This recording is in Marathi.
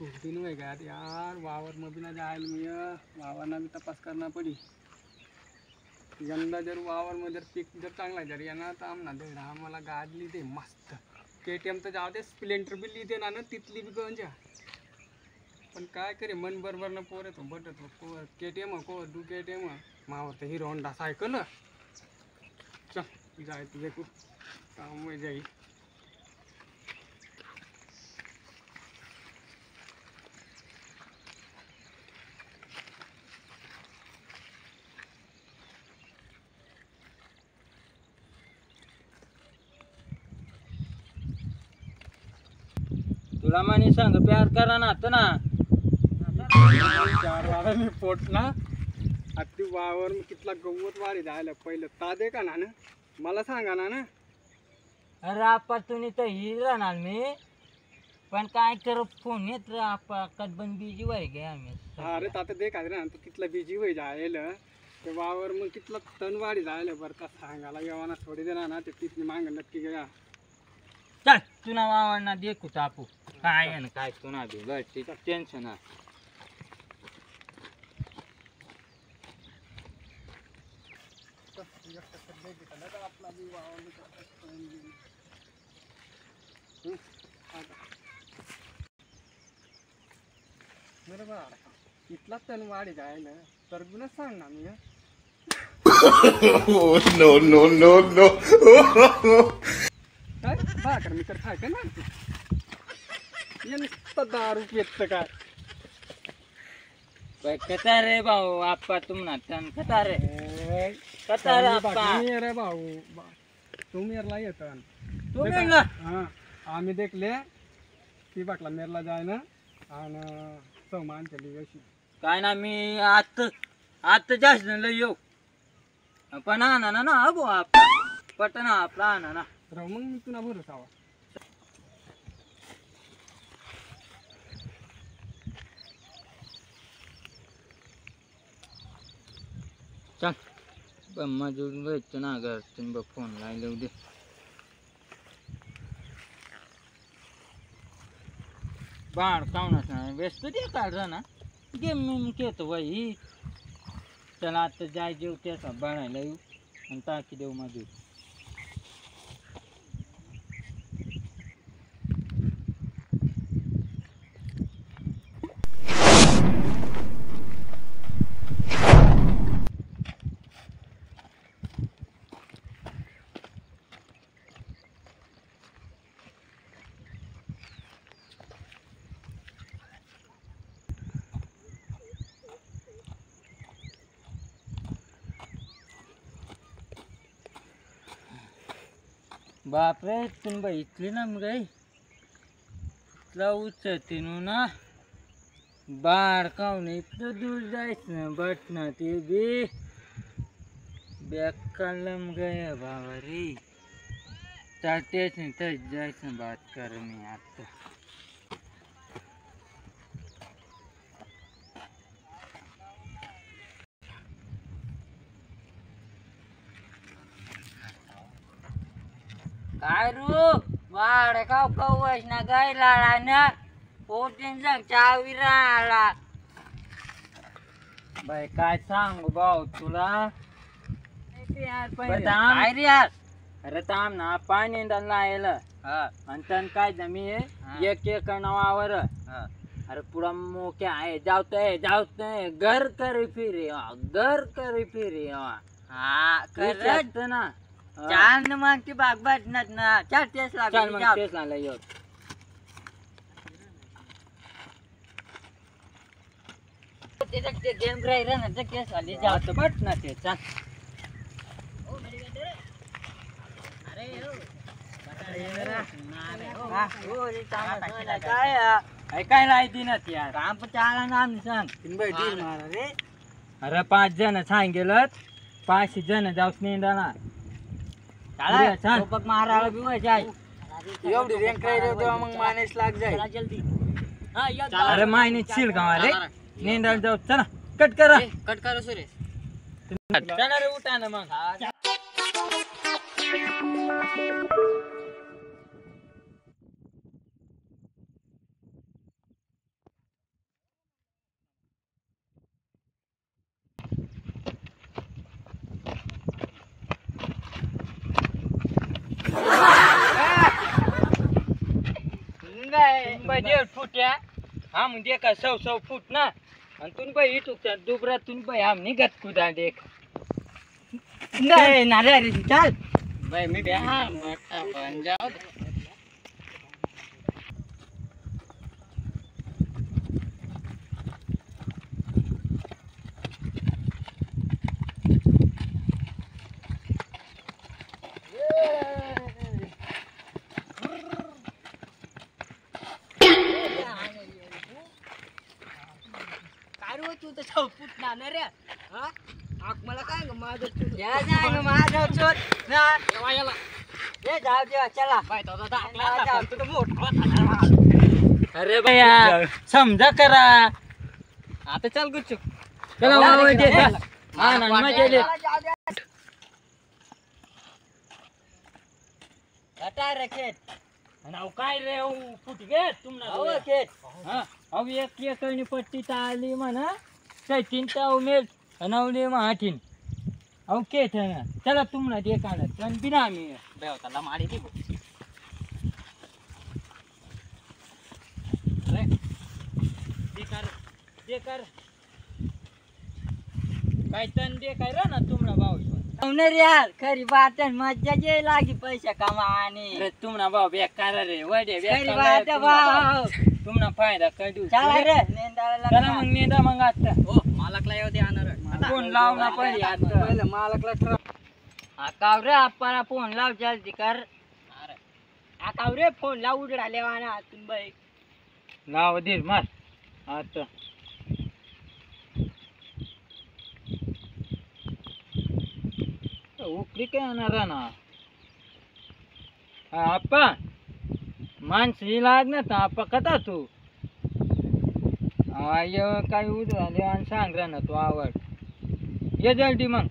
खूप दिन हुए गया यार वावर में भी ना जायल मिया वावर ना भी तपास करना पड़ी यंदा जर वावर में जर पीक जर चांगला जर येना तर आमना दे आम्हाला गाडी ली दे मस्त केटीएम तर जाऊ दे स्प्लेंडर बी ली दे ना तिथली बी गंजा पण काय करे मन बरोबर न पोरे तो बटत को केटीएम को दू केटीएम मावर तर हिरो होंडा सायकल चल जाए तुझे को काम में जाई तुला म्हणे सांग प्यार करा ना आता ना 4 वारांनी पोटला अति वावर में कितला गवत वारी जायला पहिलं तादे का ना मला सांगा ना अरे आपा तुम्ही तर ही राहणार मी पण काय कर फोन येत रे आपा कदबन बिजी वाय गे आम्ही अरे ताते दे काय ना तिथला बिजी होई जायला ते वावर मग कितला तण वारी जायला बरं का सांगायला येवाना थोडी देणार ना ते तिथली मांग नक्की गया चल तुला वावरना देखू तापू काय आहे ना काय तुला बी गट टेन्शन आहे आपला बी वावर मेरे बा इतला तण वाढी जायला तर गुणच सांग ना मी no, no, no, no. काय भाकर मी तर खायचं ना ये नुसतं दारू पेटतं काय कथा रे भाऊ आपा तुम्हाला तन कथा रे कथा रे आपा रे भाऊ तुम्ही मेरला येत तुम्ही ना हाँ आम्ही देखले ती बाकला मेरला जाय ना आणि सामान केली अशी काय ना मी आता जास्त लय येऊ पण आणा ना ना अबो आपला पटना आपला आणा ना राव मग मी तुला भरोसा हवा चल मजूर भेटतो ना घर तुम्ही फोन लावले दे बाहेर काऊनच ना व्यस्त दे काढ ना गेम मी घेतो बाई चला आता जाय जेव त्याचा बनायला येऊ आणि टाकी देऊ मजूर बापरे तुम्ही बघितली ना मग उचलते ना बाळ काऊन इतकं दूर जायचं बट ना ते बी बॅग काढलं मग बाबा रे तर तेच नाही तर जायचं बात कर मी आता काय रू वाड खाऊ खाऊस ना गायला ना पोटीन सांग चावी राहिला बाई काय सांगू भाऊ तुला काय रे यार अरे थांब ना पाणी लायला आणि तन काय जमी एक एक नावावर अरे पुरा मोक्या आहे जावतोय घर करी फिरे हा करत ना चार मग ती बाग बसणार ना चार तेच लागला येऊ गेम राहिला ना तर केस आली जात बट ना ते चाल काय लायती ना ती यार आम चाला नाम सांग रे अरे 5 जण सांगेल 5 जण जाऊस नेंदा ना मारायला बी एवढी रँक राहिली तेव्हा मग मानेस लाग जाईल जल्दी अरे मायनेस शिल का रे नेंदाला जाऊ चला कट करा सुरेश चला रे उठा ना मग बाई 1.5 फूट हा म्हणजे का 100 फूट ना आणि तुम्ही बाई इटूक दुबरा तुम्ही बाई आम निघत कुदा देख नाही नारे अरे चल बाई मी बे हा मोठा पण जाऊ दे. काय रे तू तर 6 फूट नाणार रे हा आक मला काय ग माझं तू या जाय माझा चोर ना वायाला ये जाऊ दे चला बाय तो दाखला तू तर मोठा अरे भैया समजा करा आता चल गुच्चू चला वाव दे हा ना मजा ले हटा रे खेत आणि काय रे फुट गे तुमना खेत हा अब एक नि पट्टी ताली म्हणा 3 उमेल अनवली माठीन अहो खेत है ना चला तुमना दे काढत पण बिना मी बेवताला माडी दी दे कर काय तन दे काय रे ना तुमना भाऊ रे यार खरी बात मज्जा जे लागी पैसा कमाने रे तुमना भाऊ बेकार रे वडे बेकार भाऊ तुमना फायदा करू चला रे नेंदाला चला मग नेंदा मग आता हो मालकला येऊ दे आणर फोन लावना पडी आता पहिले मालकला ठरव. आकाव रे आपला फोन लाव जल्दी कर अरे आकाव रे फोन लाव उडा लेवाना हातून बाई लाव दे मार आता उकली काय येणार ना आप्पा माणसी लाग ना तर आप्पा कथा तू आय काय उद्या आणि सांग रे ना तू आवड ये जल्दी मग